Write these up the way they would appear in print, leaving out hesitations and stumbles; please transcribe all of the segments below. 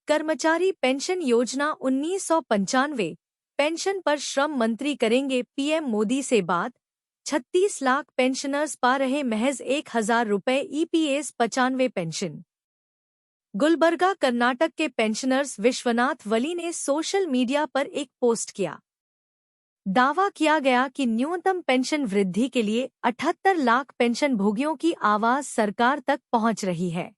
कर्मचारी पेंशन योजना 1995 पेंशन पर श्रम मंत्री करेंगे पीएम मोदी से बात। 36 लाख पेंशनर्स पा रहे महज 1,000 रुपए ईपीएस 95 पेंशन। गुलबर्गा कर्नाटक के पेंशनर्स विश्वनाथ वली ने सोशल मीडिया पर एक पोस्ट किया। दावा किया गया कि न्यूनतम पेंशन वृद्धि के लिए 78 लाख पेंशन भोगियों की आवाज सरकार तक पहुंच रही है।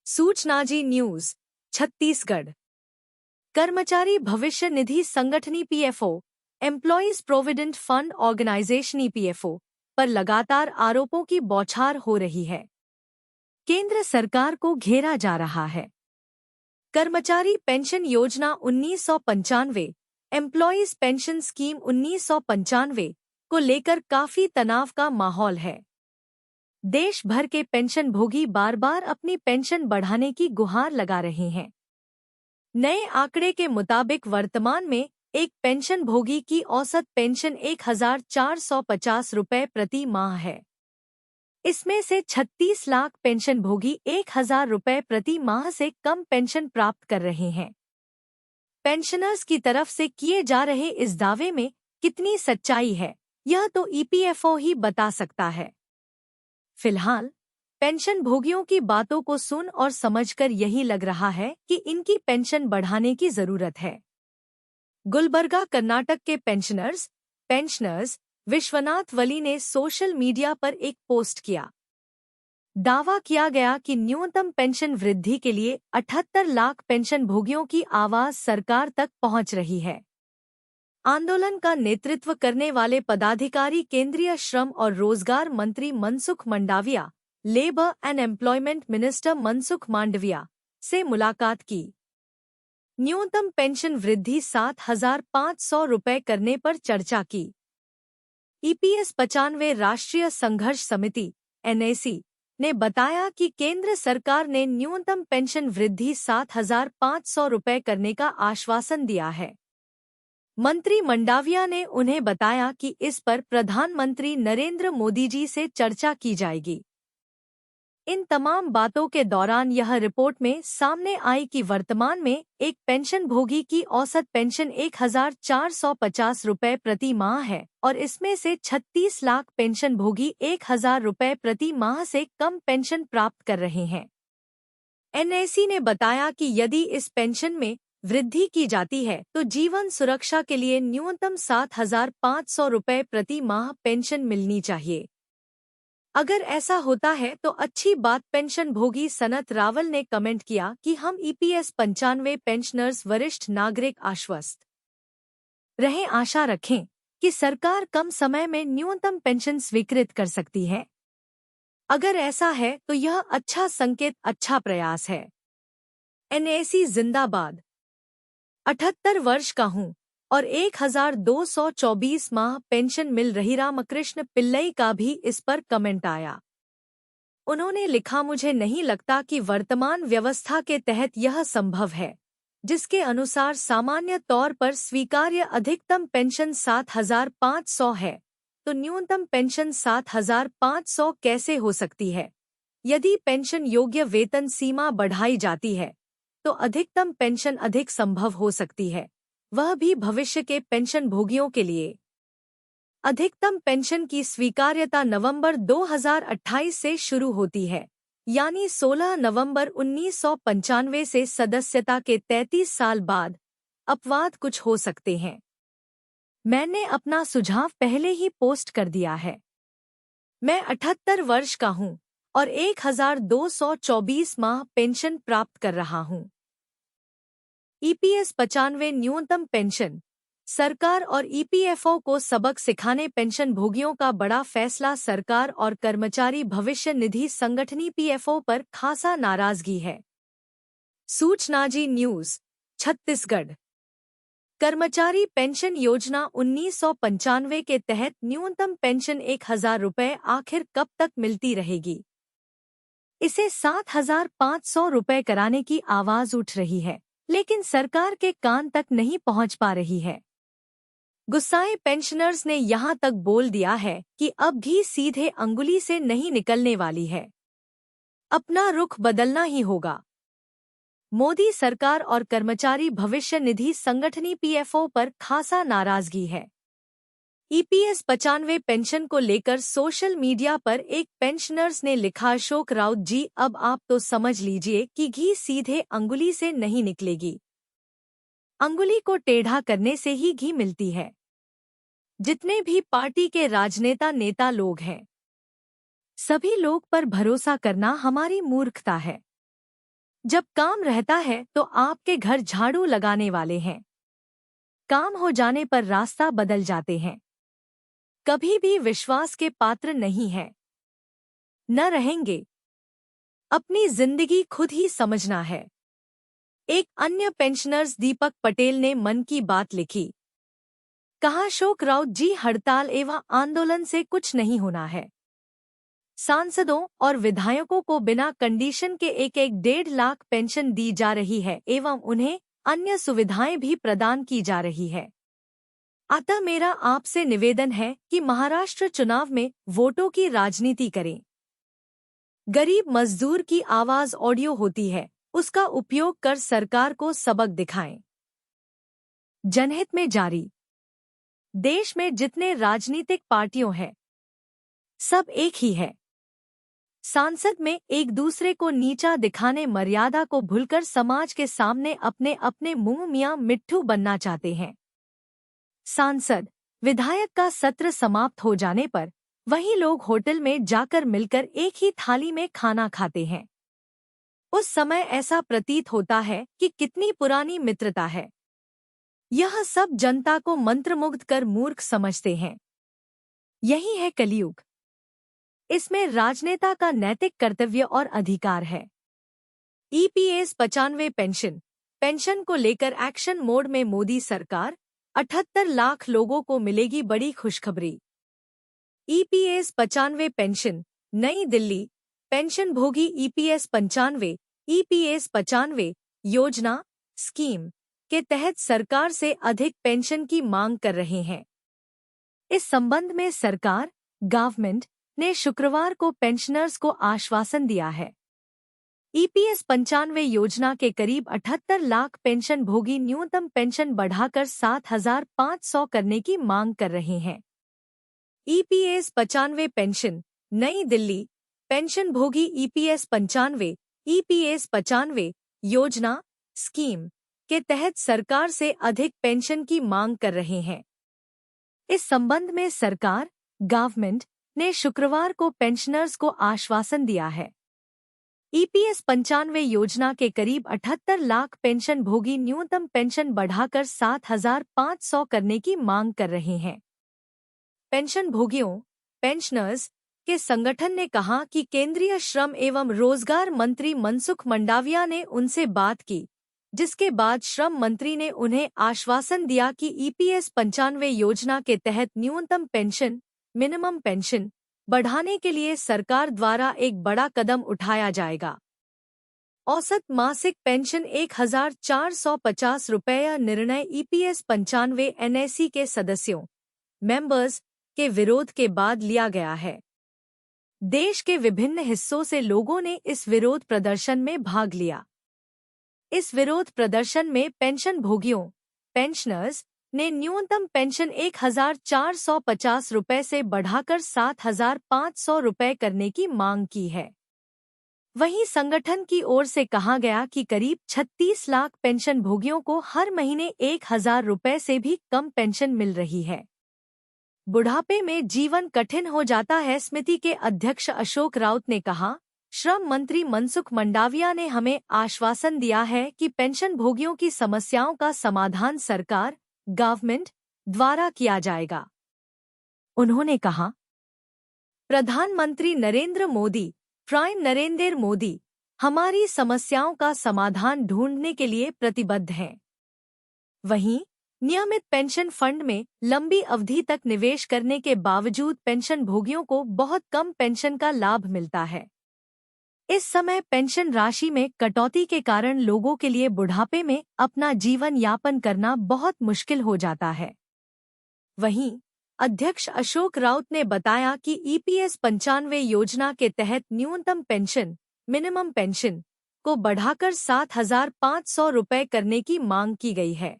सूचना जी न्यूज छत्तीसगढ़। कर्मचारी भविष्य निधि संगठन EPFO, employees provident fund organisation EPFO पर लगातार आरोपों की बौछार हो रही है। केंद्र सरकार को घेरा जा रहा है। कर्मचारी पेंशन योजना 1995, एम्प्लॉइज पेंशन स्कीम 1995 को लेकर काफी तनाव का माहौल है। देश भर के पेंशन भोगी बार बार अपनी पेंशन बढ़ाने की गुहार लगा रहे हैं। नए आंकड़े के मुताबिक वर्तमान में एक पेंशन भोगी की औसत पेंशन 1,450 रुपये प्रति माह है। इसमें से 36 लाख पेंशन भोगी 1,000 रुपये प्रति माह से कम पेंशन प्राप्त कर रहे हैं। पेंशनर्स की तरफ से किए जा रहे इस दावे में कितनी सच्चाई है, यह तो ईपीएफओ ही बता सकता है। फिलहाल पेंशन भोगियों की बातों को सुन और समझकर यही लग रहा है कि इनकी पेंशन बढ़ाने की जरूरत है। गुलबर्गा कर्नाटक के पेंशनर्स विश्वनाथ वली ने सोशल मीडिया पर एक पोस्ट किया। दावा किया गया कि न्यूनतम पेंशन वृद्धि के लिए 78 लाख पेंशन भोगियों की आवाज सरकार तक पहुंच रही है। आंदोलन का नेतृत्व करने वाले पदाधिकारी केंद्रीय श्रम और रोजगार मंत्री Mansukh Mandaviya, labour and employment minister Mansukh Mandaviya से मुलाकात की। न्यूनतम पेंशन वृद्धि 7,500 रुपये करने पर चर्चा की। ईपीएस 95 राष्ट्रीय संघर्ष समिति (एनएसी) ने बताया कि केंद्र सरकार ने न्यूनतम पेंशन वृद्धि 7,500 रुपये करने का आश्वासन दिया है। मंत्री मंडाविया ने उन्हें बताया कि इस पर प्रधानमंत्री नरेंद्र मोदी जी से चर्चा की जाएगी। इन तमाम बातों के दौरान यह रिपोर्ट में सामने आई कि वर्तमान में एक पेंशन भोगी की औसत पेंशन 1,450 रुपये प्रति माह है और इसमें से 36 लाख पेंशन भोगी 1,000 रुपये प्रति माह से कम पेंशन प्राप्त कर रहे हैं। एनएसी ने बताया कि यदि इस पेंशन में वृद्धि की जाती है तो जीवन सुरक्षा के लिए न्यूनतम 7,500 रुपये प्रति माह पेंशन मिलनी चाहिए। अगर ऐसा होता है तो अच्छी बात। पेंशन भोगी सनत रावल ने कमेंट किया कि हम ईपीएस 95 पेंशनर्स वरिष्ठ नागरिक आश्वस्त रहें, आशा रखें कि सरकार कम समय में न्यूनतम पेंशन स्वीकृत कर सकती है। अगर ऐसा है तो यह अच्छा संकेत, अच्छा प्रयास है। एनएसी जिंदाबाद। 78 वर्ष का हूँ और 1,224 माह पेंशन मिल रही। रामकृष्ण पिल्लई का भी इस पर कमेंट आया। उन्होंने लिखा, मुझे नहीं लगता कि वर्तमान व्यवस्था के तहत यह संभव है, जिसके अनुसार सामान्य तौर पर स्वीकार्य अधिकतम पेंशन 7,500 है, तो न्यूनतम पेंशन 7,500 कैसे हो सकती है। यदि पेंशन योग्य वेतन सीमा बढ़ाई जाती है तो अधिकतम पेंशन अधिक संभव हो सकती है, वह भी भविष्य के पेंशन भोगियों के लिए। अधिकतम पेंशन की स्वीकार्यता नवंबर 2028 से शुरू होती है, यानी 16 नवंबर 1995 से सदस्यता के 33 साल बाद। अपवाद कुछ हो सकते हैं। मैंने अपना सुझाव पहले ही पोस्ट कर दिया है। मैं 78 वर्ष का हूँ और 1,224 माह पेंशन प्राप्त कर रहा हूँ। ईपीएस 95 न्यूनतम पेंशन। सरकार और ईपीएफओ को सबक सिखाने पेंशन भोगियों का बड़ा फैसला। सरकार और कर्मचारी भविष्य निधि संगठन ईपीएफओ पर खासा नाराजगी है। सूचना जी न्यूज छत्तीसगढ़। कर्मचारी पेंशन योजना 1995 के तहत न्यूनतम पेंशन 1,000 रुपये आखिर कब तक मिलती रहेगी। इसे 7,500 रुपये कराने की आवाज उठ रही है, लेकिन सरकार के कान तक नहीं पहुंच पा रही है। गुस्साए पेंशनर्स ने यहां तक बोल दिया है कि अब भी सीधे अंगुली से नहीं निकलने वाली है, अपना रुख बदलना ही होगा। मोदी सरकार और कर्मचारी भविष्य निधि संगठन पीएफओ पर खासा नाराजगी है। ईपीएस 95 पेंशन को लेकर सोशल मीडिया पर एक पेंशनर्स ने लिखा, अशोक राउत जी अब आप तो समझ लीजिए कि घी सीधे अंगुली से नहीं निकलेगी, अंगुली को टेढ़ा करने से ही घी मिलती है। जितने भी पार्टी के नेता लोग हैं, सभी लोग पर भरोसा करना हमारी मूर्खता है। जब काम रहता है तो आपके घर झाड़ू लगाने वाले हैं, काम हो जाने पर रास्ता बदल जाते हैं। कभी भी विश्वास के पात्र नहीं है, न रहेंगे। अपनी जिंदगी खुद ही समझना है। एक अन्य पेंशनर्स दीपक पटेल ने मन की बात लिखी, कहा, अशोक राउत जी हड़ताल एवं आंदोलन से कुछ नहीं होना है। सांसदों और विधायकों को बिना कंडीशन के 1-1.5 लाख पेंशन दी जा रही है एवं उन्हें अन्य सुविधाएं भी प्रदान की जा रही है। अतः मेरा आपसे निवेदन है कि महाराष्ट्र चुनाव में वोटों की राजनीति करें। गरीब मजदूर की आवाज ऑडियो होती है, उसका उपयोग कर सरकार को सबक दिखाएं। जनहित में जारी। देश में जितने राजनीतिक पार्टियों हैं, सब एक ही है। सांसद में एक दूसरे को नीचा दिखाने, मर्यादा को भूलकर समाज के सामने अपने अपने मुंह मियां मिट्ठू बनना चाहते हैं। सांसद विधायक का सत्र समाप्त हो जाने पर वही लोग होटल में जाकर मिलकर एक ही थाली में खाना खाते हैं। उस समय ऐसा प्रतीत होता है कि कितनी पुरानी मित्रता है। यह सब जनता को मंत्रमुग्ध कर मूर्ख समझते हैं। यही है कलयुग। इसमें राजनेता का नैतिक कर्तव्य और अधिकार है। ईपीएस 95 पेंशन को लेकर एक्शन मोड में मोदी सरकार। 78 लाख लोगों को मिलेगी बड़ी खुशखबरी। ईपीएस 95 पेंशन, नई दिल्ली। पेंशन भोगी ईपीएस 95 योजना स्कीम के तहत सरकार से अधिक पेंशन की मांग कर रहे हैं। इस संबंध में सरकार गवर्नमेंट ने शुक्रवार को पेंशनर्स को आश्वासन दिया है। ईपीएस 95 योजना के करीब 78 लाख पेंशन भोगी न्यूनतम पेंशन बढ़ाकर 7,500 करने की मांग कर रहे हैं। ईपीएस 95 पेंशन, नई दिल्ली। पेंशन भोगी ईपीएस 95 योजना स्कीम के तहत सरकार से अधिक पेंशन की मांग कर रहे हैं। इस संबंध में सरकार गवर्नमेंट ने शुक्रवार को पेंशनर्स को आश्वासन दिया है। ईपीएस 95 योजना के करीब 78 लाख पेंशन भोगी न्यूनतम पेंशन बढ़ाकर 7,500 करने की मांग कर रहे हैं। पेंशन भोगियों पेंशनर्स के संगठन ने कहा कि केंद्रीय श्रम एवं रोजगार मंत्री मनसुख मंडाविया ने उनसे बात की, जिसके बाद श्रम मंत्री ने उन्हें आश्वासन दिया कि ईपीएस 95 योजना के तहत न्यूनतम पेंशन मिनिमम पेंशन बढ़ाने के लिए सरकार द्वारा एक बड़ा कदम उठाया जाएगा। औसत मासिक पेंशन 1,450 रुपये निर्णय ईपीएस 95 एनएसी के सदस्यों मेंबर्स के विरोध के बाद लिया गया है। देश के विभिन्न हिस्सों से लोगों ने इस विरोध प्रदर्शन में भाग लिया। इस विरोध प्रदर्शन में पेंशन भोगियों पेंशनर्स ने न्यूनतम पेंशन 1,450 रुपये से बढ़ाकर 7,500 रुपये करने की मांग की है। वहीं संगठन की ओर से कहा गया कि करीब 36 लाख पेंशन भोगियों को हर महीने 1,000 रुपये से भी कम पेंशन मिल रही है। बुढ़ापे में जीवन कठिन हो जाता है। समिति के अध्यक्ष अशोक राउत ने कहा, श्रम मंत्री मनसुख मंडाविया ने हमें आश्वासन दिया है कि पेंशन भोगियों की समस्याओं का समाधान सरकार गवर्नमेंट द्वारा किया जाएगा। उन्होंने कहा, प्रधानमंत्री नरेंद्र मोदी प्राइम नरेंद्र मोदी हमारी समस्याओं का समाधान ढूंढने के लिए प्रतिबद्ध हैं। वहीं नियमित पेंशन फंड में लंबी अवधि तक निवेश करने के बावजूद पेंशन भोगियों को बहुत कम पेंशन का लाभ मिलता है। इस समय पेंशन राशि में कटौती के कारण लोगों के लिए बुढ़ापे में अपना जीवन यापन करना बहुत मुश्किल हो जाता है। वहीं अध्यक्ष अशोक राउत ने बताया कि ईपीएस 95 योजना के तहत न्यूनतम पेंशन मिनिमम पेंशन को बढ़ाकर 7,500 रुपये करने की मांग की गई है।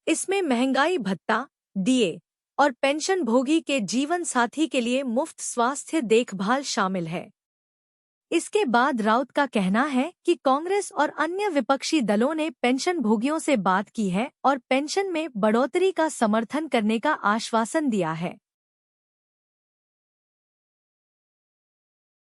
इसमें महंगाई भत्ता, डीए और पेंशनभोगी के जीवन साथी के लिए मुफ्त स्वास्थ्य देखभाल शामिल है। इसके बाद राउत का कहना है कि कांग्रेस और अन्य विपक्षी दलों ने पेंशनभोगियों से बात की है और पेंशन में बढ़ोतरी का समर्थन करने का आश्वासन दिया है।